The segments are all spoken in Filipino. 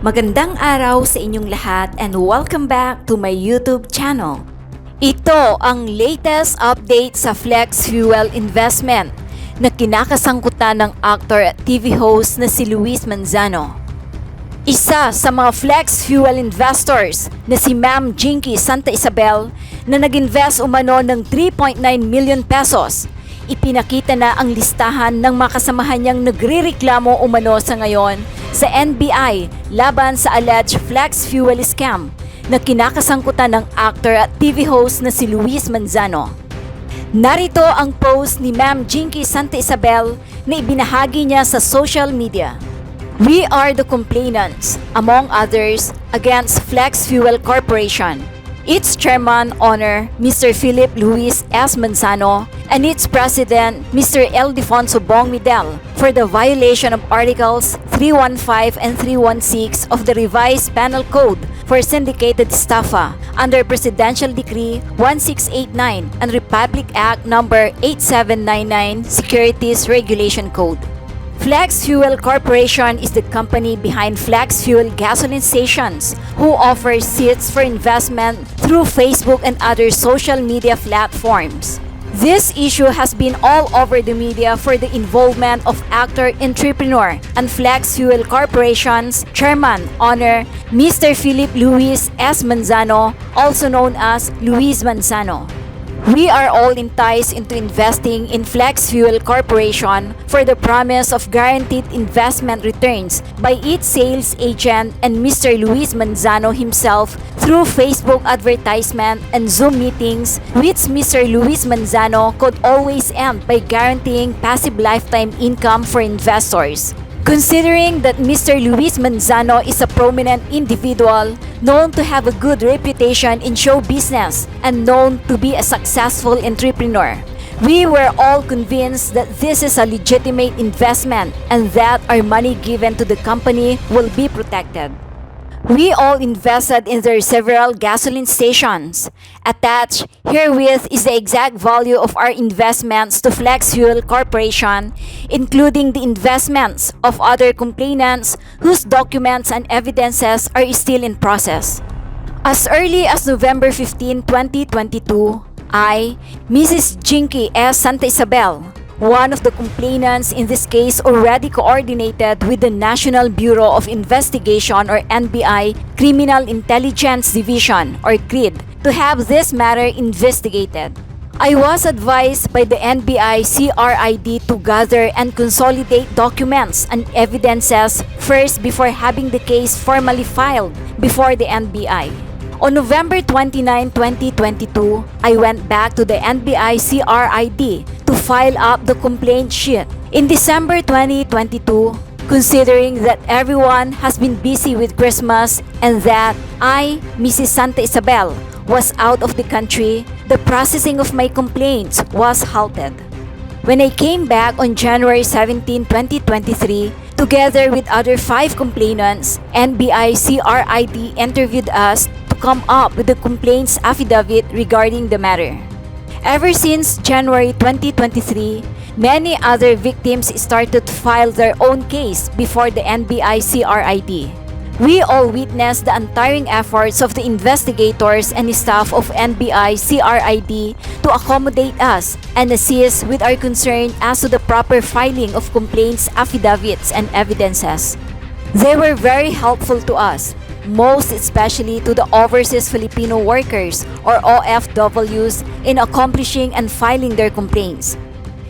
Magandang araw sa inyong lahat and welcome back to my YouTube channel. Ito ang latest update sa flex fuel investment na kinakasangkutan ng actor at TV host na si Luis Manzano. Isa sa mga flex fuel investors na si Ma'am Jinky Santa Isabel na nag-invest umano ng 3.9 million pesos. Ipinakita na ang listahan ng mga kasamahan niyang nagrereklamo umano sa ngayon sa NBI laban sa alleged flex fuel scam na kinakasangkutan ng actor at TV host na si Luis Manzano. Narito ang post ni Ma'am Jinky Santa Isabel na ibinahagi niya sa social media. We are the complainants, among others, against Flex Fuel Corporation, its chairman, Honor Mr. Philip Luis S. Manzano, and its president, Mr. Ildefonso Bong Midel, for the violation of Articles 315 and 316 of the Revised Penal Code for Syndicated Estafa under Presidential Decree 1689 and Republic Act No. 8799 Securities Regulation Code. Flex Fuel Corporation is the company behind Flex Fuel gasoline stations who offers seats for investment through Facebook and other social media platforms. This issue has been all over the media for the involvement of actor, entrepreneur, and Flex Fuel Corporation's chairman, Honor Mr. Philip Luis S. Manzano, also known as Luis Manzano. We are all enticed into investing in Flex Fuel Corporation for the promise of guaranteed investment returns by its sales agent and Mr. Luis Manzano himself through Facebook advertisement and Zoom meetings, which Mr. Luis Manzano could always end by guaranteeing passive lifetime income for investors. Considering that Mr. Luis Manzano is a prominent individual known to have a good reputation in show business and known to be a successful entrepreneur, we were all convinced that this is a legitimate investment and that our money given to the company will be protected. We all invested in their several gasoline stations. Attached herewith is the exact value of our investments to Flex Fuel Corporation, including the investments of other complainants whose documents and evidences are still in process. As early as November 15, 2022, I, Mrs. Jinky S. Santa Isabel, one of the complainants in this case, already coordinated with the National Bureau of Investigation or NBI Criminal Intelligence Division or CRID to have this matter investigated. I was advised by the NBI CRID to gather and consolidate documents and evidences first before having the case formally filed before the NBI. On November 29, 2022, I went back to the NBI CRID to file up the complaint sheet. In December 2022, considering that everyone has been busy with Christmas and that I, Mrs. Santa Isabel, was out of the country, the processing of my complaints was halted. When I came back on January 17, 2023, together with other 5 complainants, NBI CRID interviewed us to come up with the complaints affidavit regarding the matter. Ever since January 2023, many other victims started to file their own case before the NBI CRID. We all witnessed the untiring efforts of the investigators and staff of NBI CRID to accommodate us and assist with our concern as to the proper filing of complaints, affidavits, and evidences. They were very helpful to us, most especially to the overseas Filipino workers or OFWs in accomplishing and filing their complaints.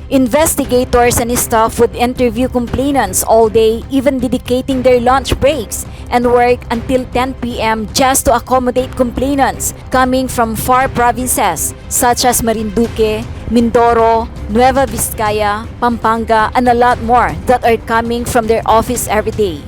Investigators and staff would interview complainants all day, even dedicating their lunch breaks and work until 10 p.m. just to accommodate complainants coming from far provinces such as Marinduque, Mindoro, Nueva Vizcaya, Pampanga, and a lot more that are coming from their office every day.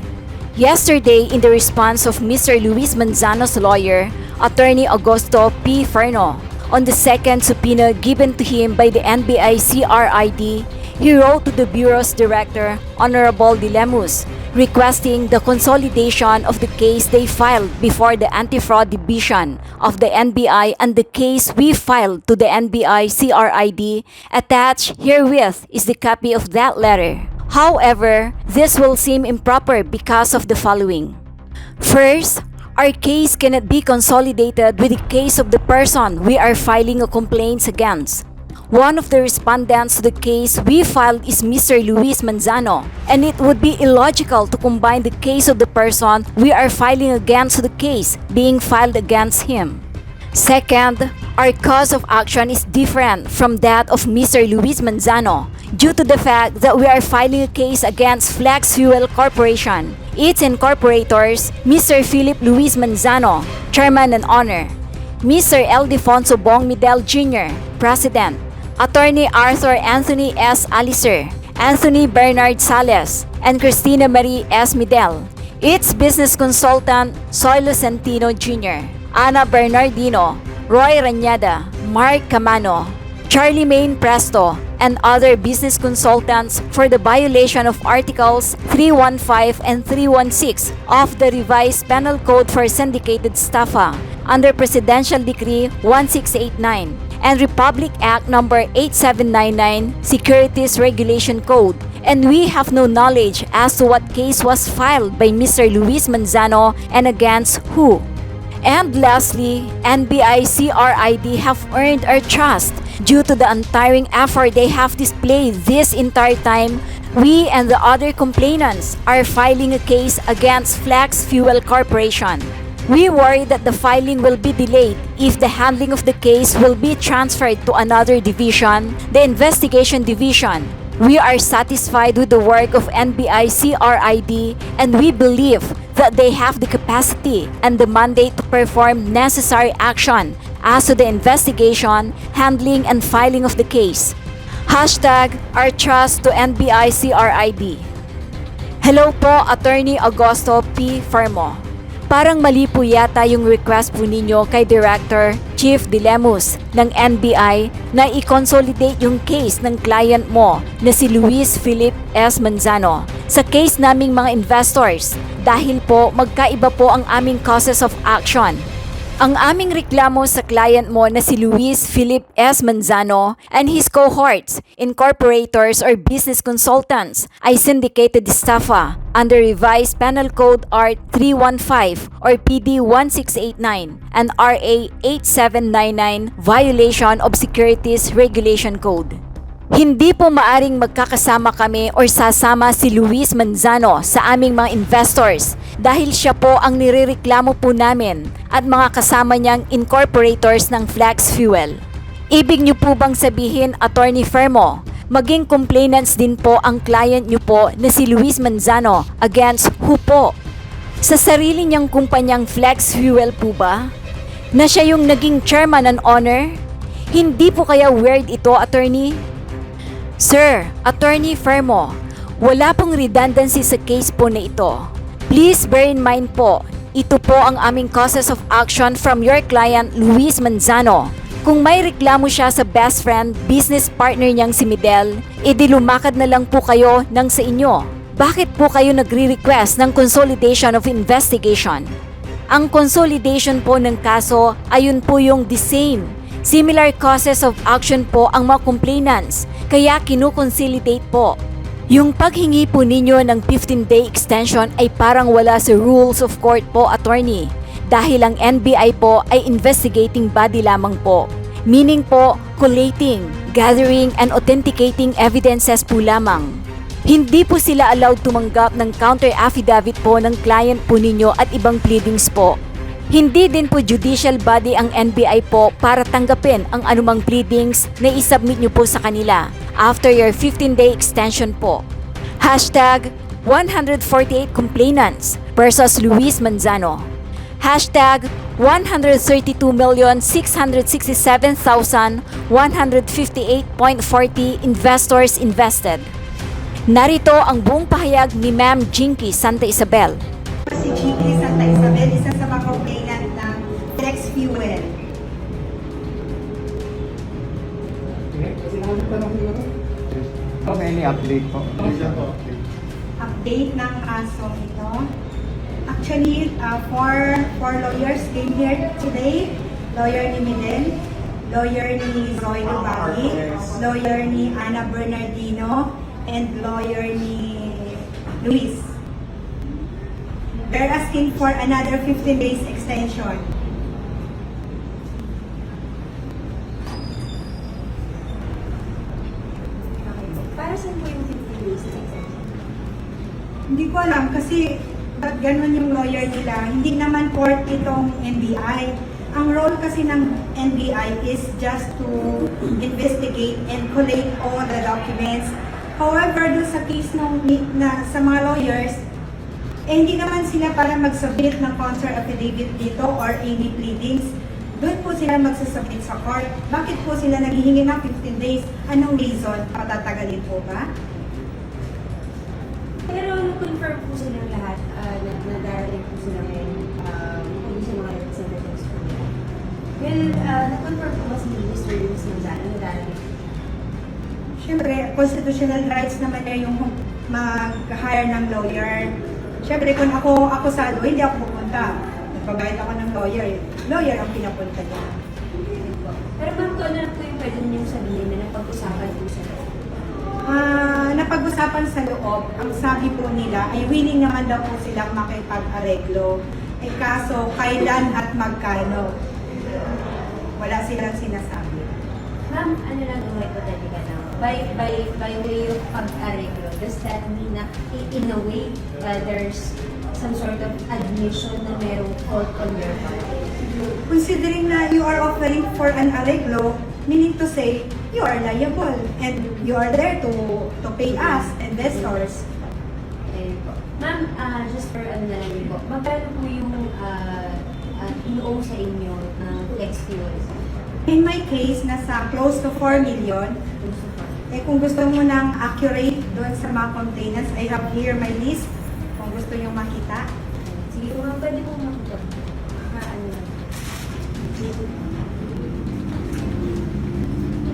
Yesterday, in the response of Mr. Luis Manzano's lawyer, Attorney Augusto P. Ferno, on the second subpoena given to him by the NBI CRID, he wrote to the Bureau's Director, Honorable Dilemus, requesting the consolidation of the case they filed before the Anti-Fraud Division of the NBI and the case we filed to the NBI CRID. Attached herewith is the copy of that letter. However, this will seem improper because of the following. First, our case cannot be consolidated with the case of the person we are filing a complaint against. One of the respondents to the case we filed is Mr. Luis Manzano, and it would be illogical to combine the case of the person we are filing against to the case being filed against him. Second, our cause of action is different from that of Mr. Luis Manzano due to the fact that we are filing a case against Flex Fuel Corporation, its incorporators, Mr. Philip Luis Manzano, Chairman and Owner, Mr. Eldefonso Bong Midel Jr., President, Attorney Arthur Anthony S. Alicer, Anthony Bernard Sales, and Christina Marie S. Midel, its business consultant, Soylo Santino Jr., Ana Bernardino, Roy Ranyada, Mark Camano, Charlie Main Presto, and other business consultants for the violation of Articles 315 and 316 of the Revised Penal Code for Syndicated Staffa under Presidential Decree 1689 and Republic Act No. 8799 Securities Regulation Code, and we have no knowledge as to what case was filed by Mr. Luis Manzano and against who. And lastly, NBI CRID have earned our trust due to the untiring effort they have displayed this entire time. We and the other complainants are filing a case against Flex Fuel Corporation. We worry that the filing will be delayed if the handling of the case will be transferred to another division, the investigation division. We are satisfied with the work of NBI CRID, and we believe that they have the capacity and the mandate to perform necessary action as to the investigation, handling, and filing of the case. Hashtag our trust to NBI CRID. Hello po, Attorney Augusto P. Fermo. Parang mali po yata yung request po ninyo kay Director Chief Dilemus ng NBI na i-consolidate yung case ng client mo na si Luis Philip S. Manzano sa case naming mga investors dahil po magkaiba po ang aming causes of action. Ang aming reklamo sa client mo na si Luis Philip S. Manzano and his cohorts, incorporators or business consultants ay syndicated staffa under Revised Penal Code Art 315 or PD 1689 and RA 8799 Violation of Securities Regulation Code. Hindi po maaring magkakasama kami or sasama si Luis Manzano sa aming mga investors dahil siya po ang nirereklamo po namin at mga kasama niyang incorporators ng Flex Fuel. Ibig niyo po bang sabihin, Attorney Fermo, maging complainants din po ang client niyo po na si Luis Manzano against who po? Sa sarili niyang kumpanyang Flex Fuel po ba? Na siya yung naging chairman and owner? Hindi po kaya weird ito, Attorney? Sir, Attorney Fermo, wala pong redundancy sa case po na ito. Please bear in mind po, ito po ang aming causes of action from your client Luis Manzano. Kung may reklamo siya sa best friend, business partner niyang si Midel, edi lumakad na lang po kayo ng sa inyo. Bakit po kayo nagre-request ng consolidation of investigation? Ang consolidation po ng kaso ayun po yung the same. Similar causes of action po ang mga complainants, kaya kinu-consolidate po. Yung paghingi po ninyo ng 15-day extension ay parang wala sa rules of court po, Attorney. Dahil ang NBI po ay investigating body lamang po. Meaning po, collating, gathering, and authenticating evidences po lamang. Hindi po sila allowed tumanggap ng counter affidavit po ng client po ninyo at ibang pleadings po. Hindi din po judicial body ang NBI po para tanggapin ang anumang pleadings na isubmit nyo po sa kanila after your 15-day extension po. Hashtag 148 complainants versus Luis Manzano. Hashtag 132,667,158.40 investors invested. Narito ang buong pahayag ni Ma'am Jinky Santa Isabel. Si Jinky Santa Isabel, isa sa mga complainant ng Flex Fuel. Okay, any update po? Update ng kaso ito. Actually, four lawyers came here today. Lawyer ni Midel, lawyer ni Zoe Lubagi, lawyer ni Ana Bernardino, and lawyer ni Luis. They're asking for another 15 days extension. Para saan po yung 15 days na extension? Hindi ko alam kasi ba't ganun yung lawyer nila. Hindi naman court itong NBI. Ang role kasi ng NBI is just to investigate and collate all the documents. However, doon sa case sa mga lawyers, hindi naman sila para mag-submit ng counter affidavit dito or any pleadings. Doon po sila magsasubmit sa court. Bakit po sila naghihingi ng 15 days? Anong reason? Patatagalin po ba? Pero na-confirm po silang lahat na darating po sila ngayon kung sa mga representatives po nila. Well, na-confirm po ba si Mr. Manzano na darating? Siyempre, constitutional rights naman niya yung mag-hire ng lawyer. Siyempre, kung ako akusado, hindi ako pupunta. Nagbabayad ako ng lawyer. Lawyer ang pinapunta niya. Pero ma'am, kung ano na po yung pwede niyong sabihin na napag-usapan po sa loob? Napag-usapan sa loob, ang sabi po nila ay willing naman daw po silang makipag-areglo. Eh kaso, kailan at magkano? Wala silang sinasabi. Ma'am, ano lang yung hypothetical na? By way of pag-areglo, does that mean na in a way there's some sort of admission na merong fault on their part? Considering na you are offering for an areglo, meaning to say, you are liable and you are there to pay us, investors. Ayun po. Ma'am, just for ano na lang po, magkano po yung in-owe sa inyo ng flex fuel? In my case, nasa close to 4 million. Eh kung gusto mo ng accurate doon sa mga complainants, I have here my list. Kung gusto nyo makita. Sige po ma'am, pwede po makita. Ano lang.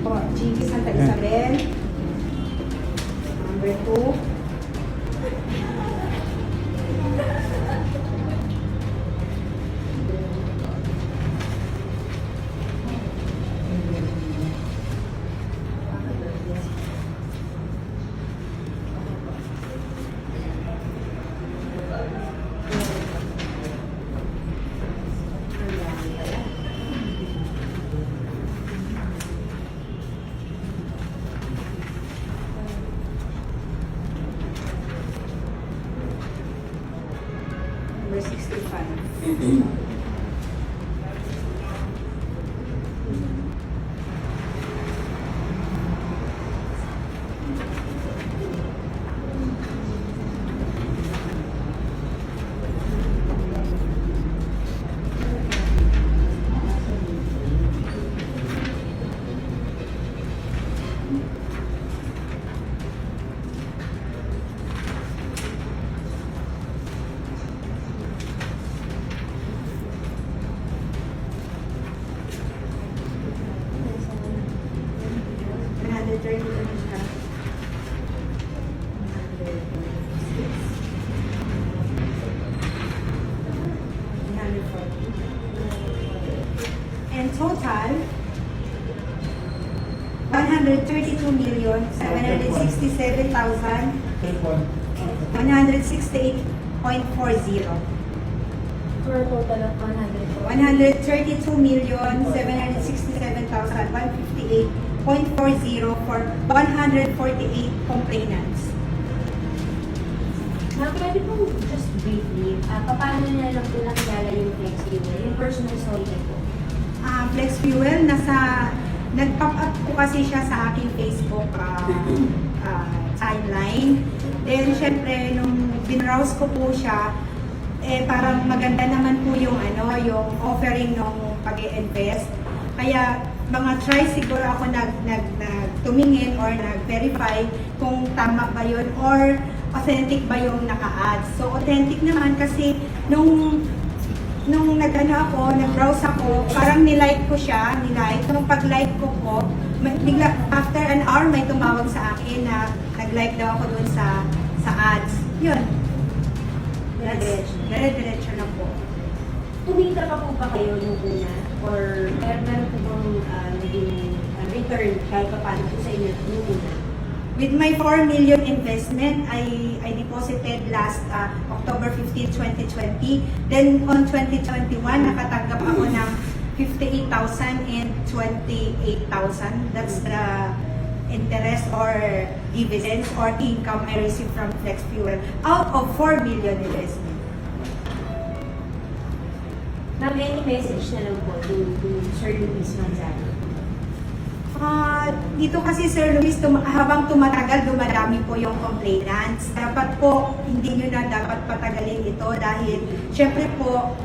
Po, GP Santa Isabel. Number 2. Number 65. And total, 132,767,168.40. For a total of 132,767,158.40 for 148 complainants. Ma'am, pwede po just briefly, paano na lang po nakilala yung flex fuel, yung personal story niyo po? Flex Fuel, nag-pop up po kasi siya sa aking Facebook timeline. Then, syempre, nung binrowse ko po siya, parang maganda naman po yung offering ng pag-i-invest. Kaya, mga try siguro ako tumingin or nag-verify kung tama ba yun or authentic ba yung naka-ads. So, authentic naman kasi nung nag-browse ako, parang nilike ko siya, nung pag-like ko po, bigla, after an hour may tumawag sa akin na nag-like daw ako dun sa ads. Yun. Dire-diretso na po. Kumita pa po ba kayo yung una? Or meron po bang naging return kahit pa paano po sa inyo yung una? With my 4 million investment, I deposited last October 15, 2020. Then on 2021, nakatanggap ako ng 58,000 and 28,000. That's the interest or dividends or income I received from Flex Fuel out of 4 million investment. Ma'am, any message na lang po to Sir Luis Manzano? Dito kasi Sir Luis, habang tumatagal, dumadami po yung complainants. Dapat po, hindi nyo na dapat patagalin ito dahil syempre po,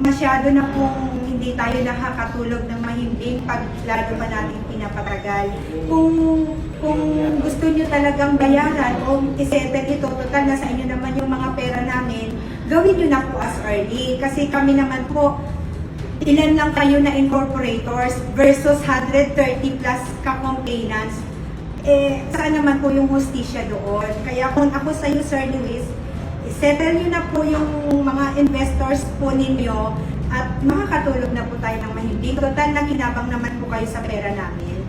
masyado na pong hindi tayo nakakatulog ng mahimbing pag lalo pa natin pinapatagal. Kung gusto nyo talagang bayaran o isettle ito, total na sa inyo naman yung mga pera namin, gawin nyo na po as early. Kasi kami naman po, ilan lang kayo na incorporators versus 130 plus ka-complainants, saan naman po yung hustisya doon? Kaya kung ako sa iyo, Sir Luis, settle nyo na po yung mga investors po ninyo at makakatulog na po tayo ng mahimbing. Total, nakinabang naman po kayo sa pera namin.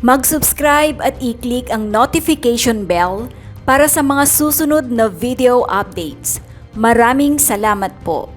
Mag-subscribe at i-click ang notification bell para sa mga susunod na video updates. Maraming salamat po.